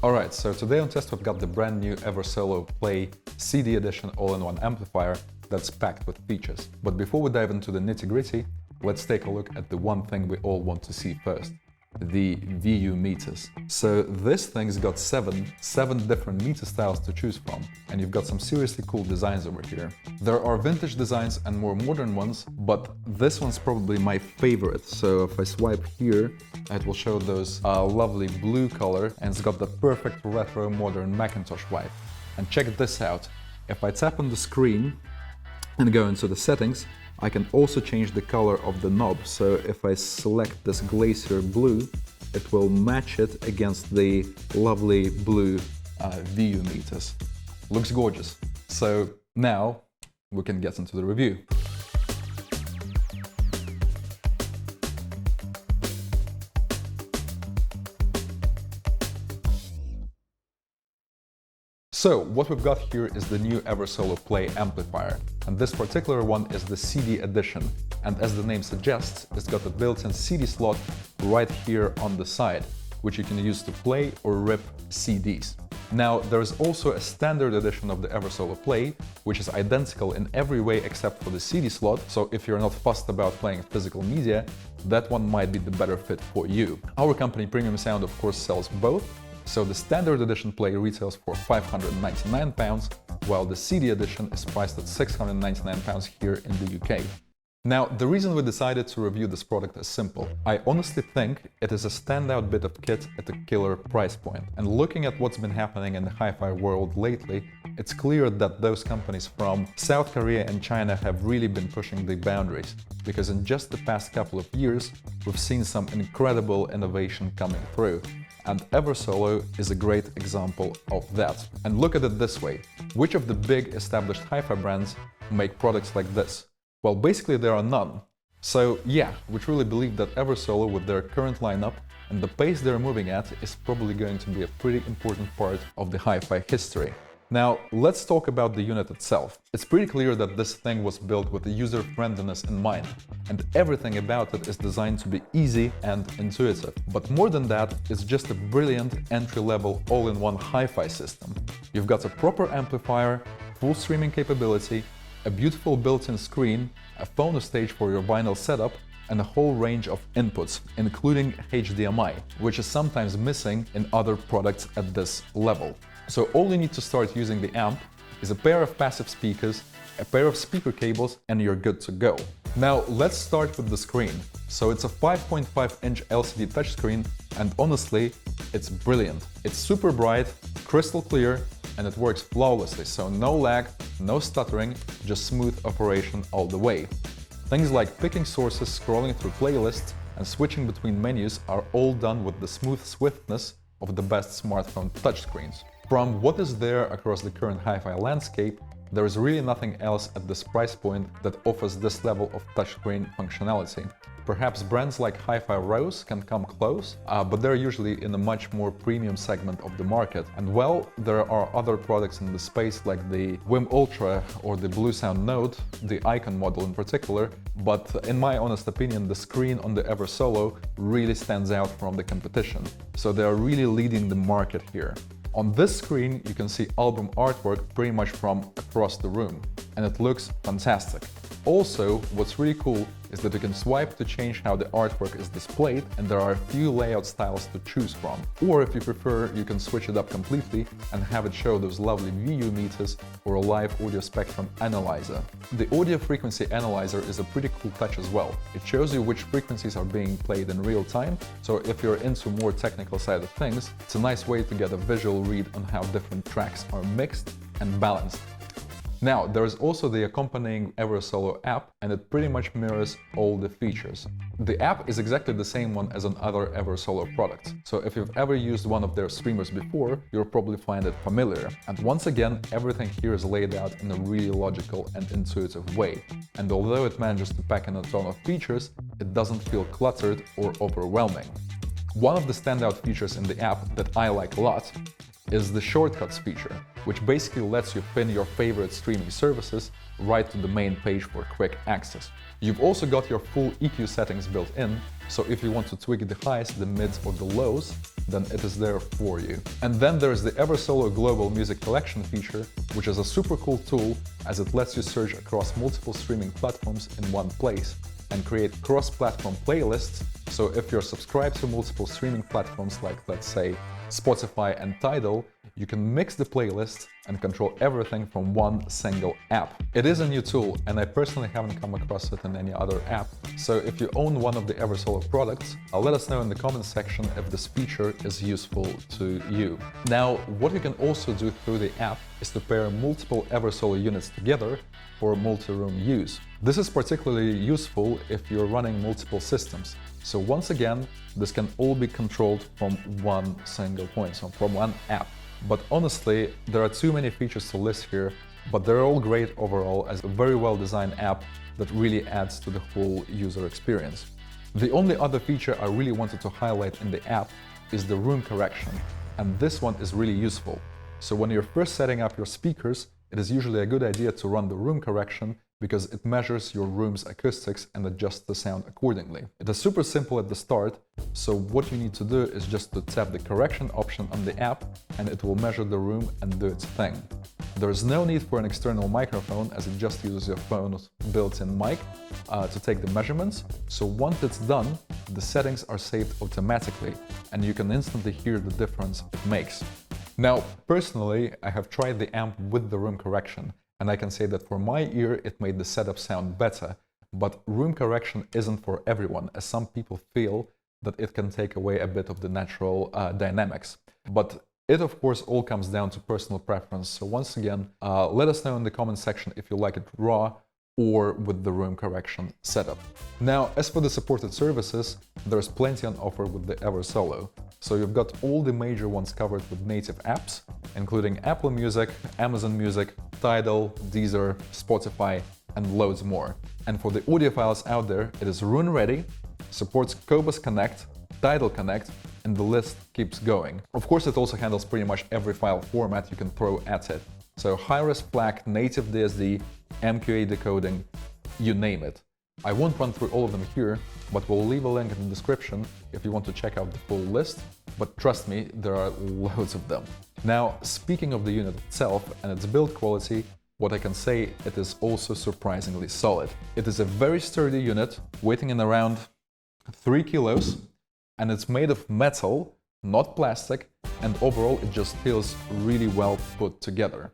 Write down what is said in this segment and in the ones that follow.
Alright, so today on test we've got the brand new Eversolo Play CD Edition all-in-one amplifier that's packed with features. But before we dive into the nitty-gritty, let's take a look at the one thing we all want to see first. The VU meters. So this thing's got seven different meter styles to choose from, and you've got some seriously cool designs over here. There are vintage designs and more modern ones, but this one's probably my favorite. So if I swipe here, it will show those lovely blue color, and it's got the perfect retro modern Macintosh vibe. And check this out. If I tap on the screen and go into the settings, I can also change the color of the knob. So if I select this glacier blue, it will match it against the lovely blue VU meters. Looks gorgeous. So now we can get into the review. So what we've got here is the new Eversolo Play amplifier, and this particular one is the CD edition, and as the name suggests, it's got a built-in CD slot right here on the side, which you can use to play or rip CDs. Now, there is also a standard edition of the Eversolo Play, which is identical in every way except for the CD slot, so if you're not fussed about playing physical media, that one might be the better fit for you. Our company Premium Sound of course sells both. So the standard edition Play retails for £599, while the CD edition is priced at £699 here in the UK. Now, the reason we decided to review this product is simple. I honestly think it is a standout bit of kit at a killer price point. And looking at what's been happening in the hi-fi world lately, it's clear that those companies from South Korea and China have really been pushing the boundaries, because in just the past couple of years, we've seen some incredible innovation coming through. And Eversolo is a great example of that. And look at it this way. Which of the big established hi-fi brands make products like this? Well, basically there are none. So yeah, we truly believe that Eversolo, with their current lineup and the pace they're moving at, is probably going to be a pretty important part of the hi-fi history. Now, let's talk about the unit itself. It's pretty clear that this thing was built with the user-friendliness in mind, and everything about it is designed to be easy and intuitive. But more than that, it's just a brilliant entry-level all-in-one hi-fi system. You've got a proper amplifier, full streaming capability, a beautiful built-in screen, a phono stage for your vinyl setup, and a whole range of inputs, including HDMI, which is sometimes missing in other products at this level. So all you need to start using the amp is a pair of passive speakers, a pair of speaker cables, and you're good to go. Now let's start with the screen. So it's a 5.5-inch LCD touchscreen, and honestly, it's brilliant. It's super bright, crystal clear, and it works flawlessly, so no lag, no stuttering, just smooth operation all the way. Things like picking sources, scrolling through playlists, and switching between menus are all done with the smooth swiftness of the best smartphone touchscreens. From what is there across the current hi-fi landscape, there is really nothing else at this price point that offers this level of touchscreen functionality. Perhaps brands like Hi-Fi Rose can come close, but they're usually in a much more premium segment of the market. And well, there are other products in the space like the Wim Ultra or the Blue Sound Note, the Icon model in particular, but in my honest opinion, the screen on the Eversolo really stands out from the competition. So they are really leading the market here. On this screen, you can see album artwork pretty much from across the room, and it looks fantastic. Also, what's really cool is that you can swipe to change how the artwork is displayed, and there are a few layout styles to choose from. Or if you prefer, you can switch it up completely and have it show those lovely VU meters or a live audio spectrum analyzer. The audio frequency analyzer is a pretty cool touch as well. It shows you which frequencies are being played in real time, so if you're into more technical side of things, it's a nice way to get a visual read on how different tracks are mixed and balanced. Now, there is also the accompanying Eversolo app, and it pretty much mirrors all the features. The app is exactly the same one as on other Eversolo products, so if you've ever used one of their streamers before, you'll probably find it familiar. And once again, everything here is laid out in a really logical and intuitive way. And although it manages to pack in a ton of features, it doesn't feel cluttered or overwhelming. One of the standout features in the app that I like a lot is the shortcuts feature, which basically lets you pin your favorite streaming services right to the main page for quick access. You've also got your full EQ settings built in, so if you want to tweak the highs, the mids or the lows, then it is there for you. And then there's the Eversolo Global Music Collection feature, which is a super cool tool as it lets you search across multiple streaming platforms in one place and create cross-platform playlists. So if you're subscribed to multiple streaming platforms like, let's say, Spotify and Tidal, you can mix the playlist and control everything from one single app. It is a new tool, and I personally haven't come across it in any other app. So if you own one of the Eversolo products, let us know in the comments section if this feature is useful to you. Now, what you can also do through the app is to pair multiple Eversolo units together for multi-room use. This is particularly useful if you're running multiple systems. So once again, this can all be controlled from one single point, so from one app. But honestly, there are too many features to list here, but they're all great overall as a very well-designed app that really adds to the whole user experience. The only other feature I really wanted to highlight in the app is the room correction, and this one is really useful. So when you're first setting up your speakers, it is usually a good idea to run the room correction because it measures your room's acoustics and adjusts the sound accordingly. It is super simple at the start, so what you need to do is just to tap the correction option on the app and it will measure the room and do its thing. There is no need for an external microphone as it just uses your phone's built-in mic to take the measurements, so once it's done, the settings are saved automatically and you can instantly hear the difference it makes. Now, personally, I have tried the amp with the room correction, and I can say that for my ear it made the setup sound better, but room correction isn't for everyone, as some people feel that it can take away a bit of the natural dynamics. But it of course all comes down to personal preference, so once again, let us know in the comment section if you like it raw or with the room correction setup. Now, as for the supported services, there's plenty on offer with the Eversolo. So you've got all the major ones covered with native apps, including Apple Music, Amazon Music, Tidal, Deezer, Spotify, and loads more. And for the audiophiles out there, it is Roon ready, supports Cobus Connect, Tidal Connect, and the list keeps going. Of course, it also handles pretty much every file format you can throw at it. So high-res FLAC, native DSD, MQA decoding, you name it. I won't run through all of them here, but we'll leave a link in the description if you want to check out the full list, but trust me, there are loads of them. Now, speaking of the unit itself and its build quality, what I can say, it is also surprisingly solid. It is a very sturdy unit, weighing in around 3 kilos, and it's made of metal, not plastic, and overall it just feels really well put together.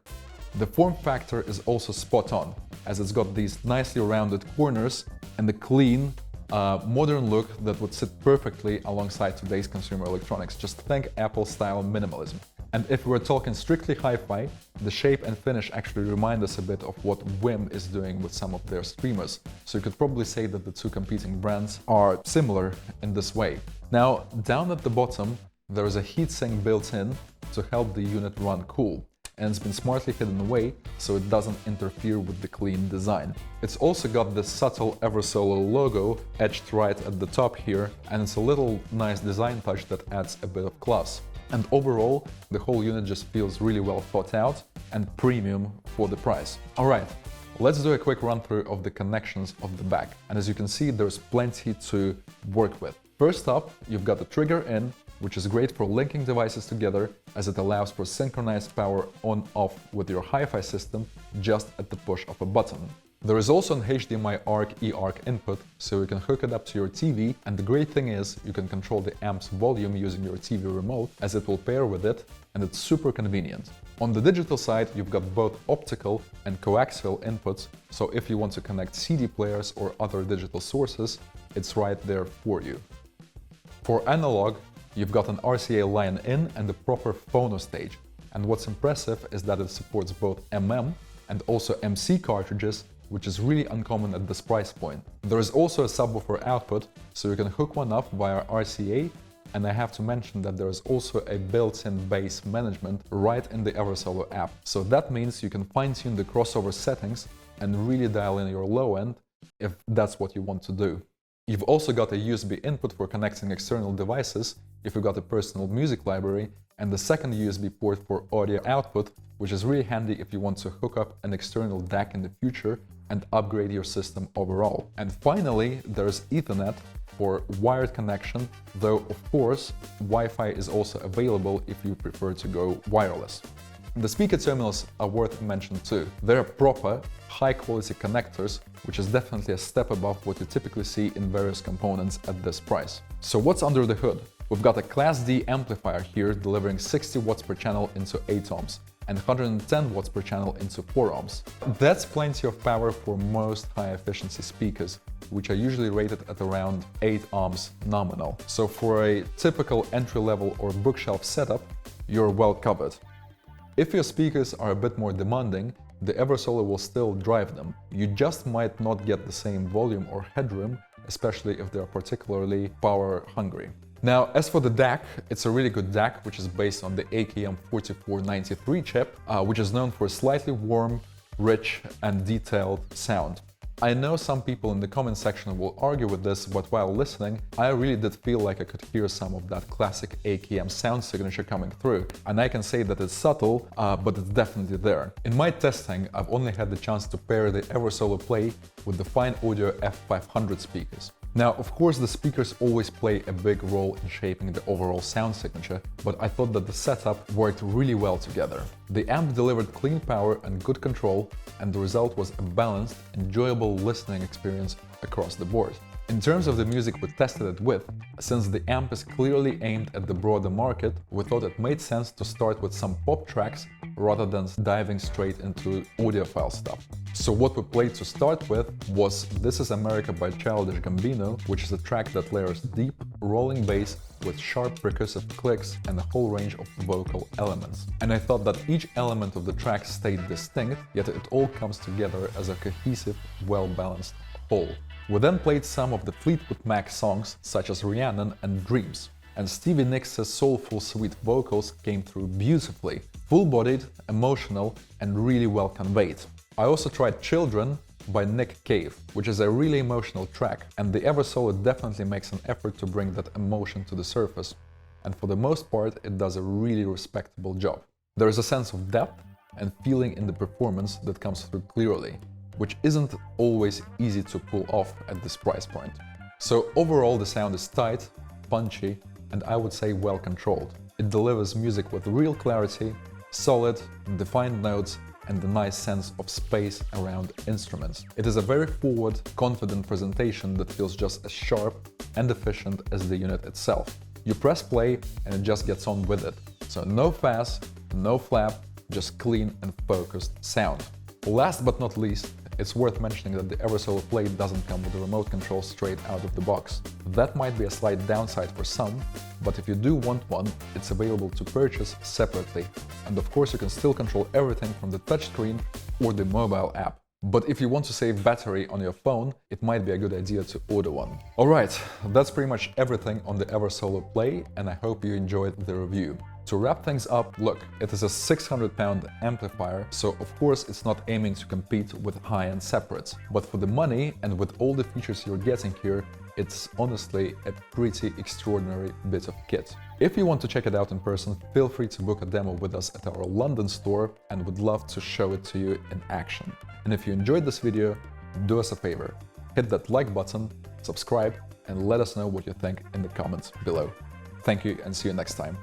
The form factor is also spot on, as it's got these nicely rounded corners and the clean, modern look that would sit perfectly alongside today's consumer electronics. Just think Apple-style minimalism. And if we're talking strictly hi-fi, the shape and finish actually remind us a bit of what Wim is doing with some of their streamers. So you could probably say that the two competing brands are similar in this way. Now, down at the bottom, there is a heatsink built in to help the unit run cool, and it's been smartly hidden away so it doesn't interfere with the clean design. It's also got this subtle Eversolo logo etched right at the top here, and it's a little nice design touch that adds a bit of class. And overall, the whole unit just feels really well thought out and premium for the price. Alright, let's do a quick run through of the connections of the back. And as you can see, there's plenty to work with. First up, you've got the trigger in, which is great for linking devices together as it allows for synchronized power on-off with your hi-fi system just at the push of a button. There is also an HDMI ARC eARC input, so you can hook it up to your TV, and the great thing is you can control the amp's volume using your TV remote as it will pair with it, and it's super convenient. On the digital side, you've got both optical and coaxial inputs, so if you want to connect CD players or other digital sources, it's right there for you. For analog, you've got an RCA line in and the proper phono stage, and what's impressive is that it supports both MM and also MC cartridges, which is really uncommon at this price point. There is also a subwoofer output, so you can hook one up via RCA, and I have to mention that there is also a built-in bass management right in the Eversolo app. So that means you can fine-tune the crossover settings and really dial in your low end if that's what you want to do. You've also got a USB input for connecting external devices if you've got a personal music library, and the second USB port for audio output, which is really handy if you want to hook up an external DAC in the future and upgrade your system overall. And finally, there's Ethernet for wired connection, though of course Wi-Fi is also available if you prefer to go wireless. The speaker terminals are worth mention too. They're proper, high-quality connectors, which is definitely a step above what you typically see in various components at this price. So what's under the hood? We've got a Class D amplifier here delivering 60 watts per channel into 8 ohms and 110 watts per channel into 4 ohms. That's plenty of power for most high-efficiency speakers, which are usually rated at around 8 ohms nominal. So for a typical entry-level or bookshelf setup, you're well covered. If your speakers are a bit more demanding, the Eversolo will still drive them. You just might not get the same volume or headroom, especially if they're particularly power hungry. Now, as for the DAC, it's a really good DAC, which is based on the AKM4493 chip, which is known for a slightly warm, rich and detailed sound. I know some people in the comment section will argue with this, but while listening, I really did feel like I could hear some of that classic AKM sound signature coming through. And I can say that it's subtle, but it's definitely there. In my testing, I've only had the chance to pair the Eversolo Play with the Fine Audio F500 speakers. Now, of course, the speakers always play a big role in shaping the overall sound signature, but I thought that the setup worked really well together. The amp delivered clean power and good control, and the result was a balanced, enjoyable listening experience across the board. In terms of the music we tested it with, since the amp is clearly aimed at the broader market, we thought it made sense to start with some pop tracks rather than diving straight into audiophile stuff. So what we played to start with was This Is America by Childish Gambino, which is a track that layers deep, rolling bass with sharp percussive clicks and a whole range of vocal elements. And I thought that each element of the track stayed distinct, yet it all comes together as a cohesive, well-balanced whole. We then played some of the Fleetwood Mac songs, such as Rhiannon and Dreams, and Stevie Nicks' soulful, sweet vocals came through beautifully, full-bodied, emotional, and really well conveyed. I also tried Children by Nick Cave, which is a really emotional track, and the Eversolo definitely makes an effort to bring that emotion to the surface, and for the most part it does a really respectable job. There is a sense of depth and feeling in the performance that comes through clearly, which isn't always easy to pull off at this price point. So overall the sound is tight, punchy, and I would say well controlled. It delivers music with real clarity, solid, defined notes, and a nice sense of space around instruments. It is a very forward, confident presentation that feels just as sharp and efficient as the unit itself. You press play and it just gets on with it. So no fuzz, no flap, just clean and focused sound. Last but not least, it's worth mentioning that the Eversolo Play doesn't come with a remote control straight out of the box. That might be a slight downside for some, but if you do want one, it's available to purchase separately. And of course you can still control everything from the touchscreen or the mobile app. But if you want to save battery on your phone, it might be a good idea to order one. Alright, that's pretty much everything on the Eversolo Play, and I hope you enjoyed the review. To wrap things up, look, it is a 600-pound amplifier, so of course it's not aiming to compete with high-end separates. But for the money and with all the features you're getting here, it's honestly a pretty extraordinary bit of kit. If you want to check it out in person, feel free to book a demo with us at our London store, and would love to show it to you in action. And if you enjoyed this video, do us a favor, hit that like button, subscribe, and let us know what you think in the comments below. Thank you and see you next time.